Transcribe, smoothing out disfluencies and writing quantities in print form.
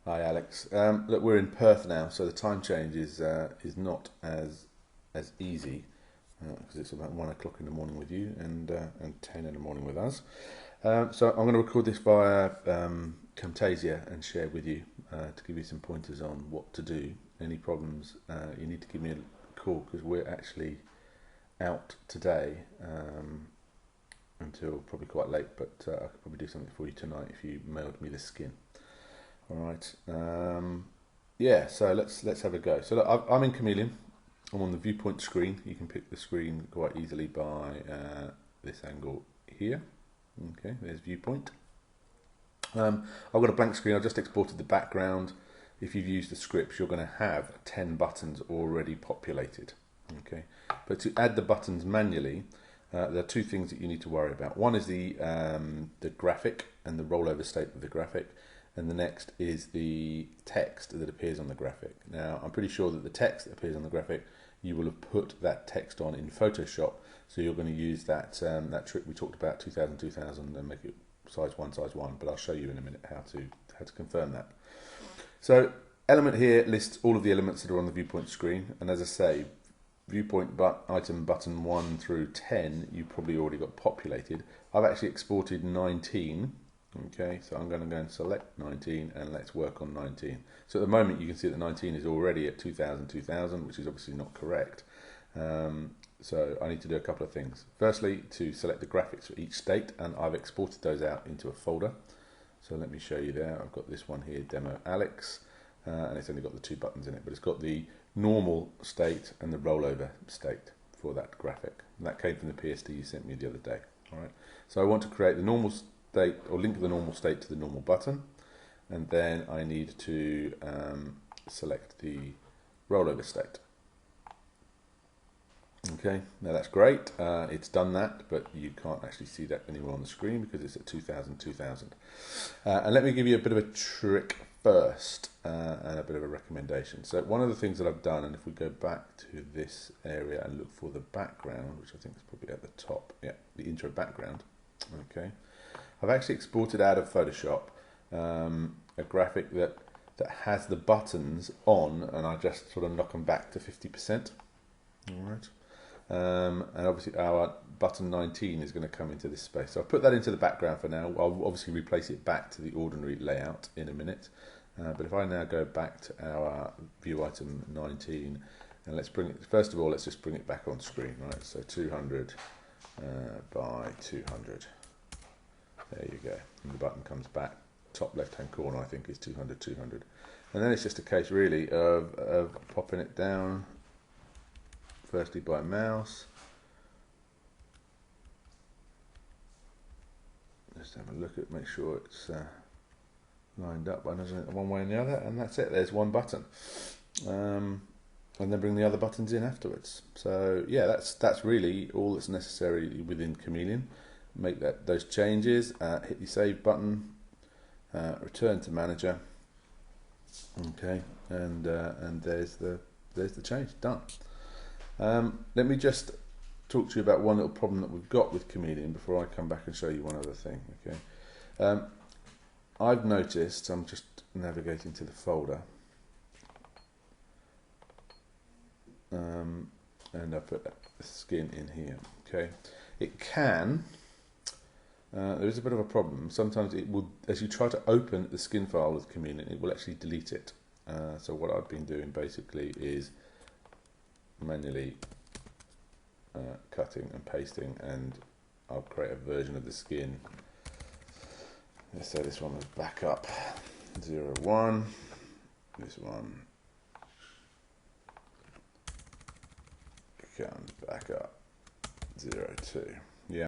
Hi Alex. Look, we're in Perth now, so the time change is not as easy because it's about 1 o'clock in the morning with you and 10 in the morning with us. So I'm going to record this via Camtasia and share with you to give you some pointers on what to do. Any problems, you need to give me a call because we're actually out today until probably quite late, but I could probably do something for you tonight if you mailed me the skin. All right. Yeah. So let's have a go. So look, I'm in Chsmeleon. I'm on the viewpoint screen. You can pick the screen quite easily by this angle here. Okay. There's viewpoint. I've got a blank screen. I've just exported the background. If you've used the scripts, you're going to have 10 buttons already populated. Okay. But to add the buttons manually, there are two things that you need to worry about. One is the graphic and the rollover state of the graphic. And the next is the text that appears on the graphic. Now, I'm pretty sure that the text that appears on the graphic, you will have put that text on in Photoshop. So you're going to use that that trick we talked about, 2000, and make it size 1. But I'll show you in a minute how to confirm that. So element here lists all of the elements that are on the viewpoint screen. And as I say, viewpoint item button 1 through 10, you probably already got populated. I've actually exported 19. Okay, so I'm going to go and select 19 and let's work on 19. So at the moment you can see that 19 is already at 2000, which is obviously not correct. So I need to do a couple of things. Firstly, to select the graphics for each state, and I've exported those out into a folder. So let me show you there. I've got this one here, Demo Alex, and it's only got the 2 buttons in it, but it's got the normal state and the rollover state for that graphic. And that came from the PSD you sent me the other day. All right. So I want to create the normal state, or link the normal state to the normal button, and then I need to select the rollover state. Okay, now that's great. It's done that, but you can't actually see that anywhere on the screen because it's at 2000. And let me give you a bit of a trick first and a bit of a recommendation. So one of the things that I've done, and if we go back to this area and look for the background, which I think is probably at the top, yeah, the intro background. Okay. I've actually exported out of Photoshop a graphic that has the buttons on, and I just sort of knock them back to 50%. All right. And obviously our button 19 is going to come into this space. So I'll put that into the background for now. I'll obviously replace it back to the ordinary layout in a minute. But if I now go back to our view item 19, and let's bring it, first of all, let's just bring it back on screen, right? So 200 by 200. There you go. And the button comes back. Top left-hand corner, I think, is 200. And then it's just a case, really, of popping it down, firstly by mouse. Just have a look at, make sure it's lined up one way and the other, and that's it. There's one button. And then bring the other buttons in afterwards. So, yeah, that's really all that's necessary within Chsmeleon. Make those changes, hit the save button, return to manager. Okay, and there's the change done. Let me just talk to you about one little problem that we've got with Chsmeleon before I come back and show you one other thing. Okay, I've noticed. I'm just navigating to the folder, and I put the skin in here. Okay, it can. There is a bit of a problem. Sometimes it will, as you try to open the skin file with Chsmeleon, it will actually delete it. So what I've been doing basically is manually cutting and pasting, and I'll create a version of the skin. Let's say this one was backup 01. This one becomes backup 02.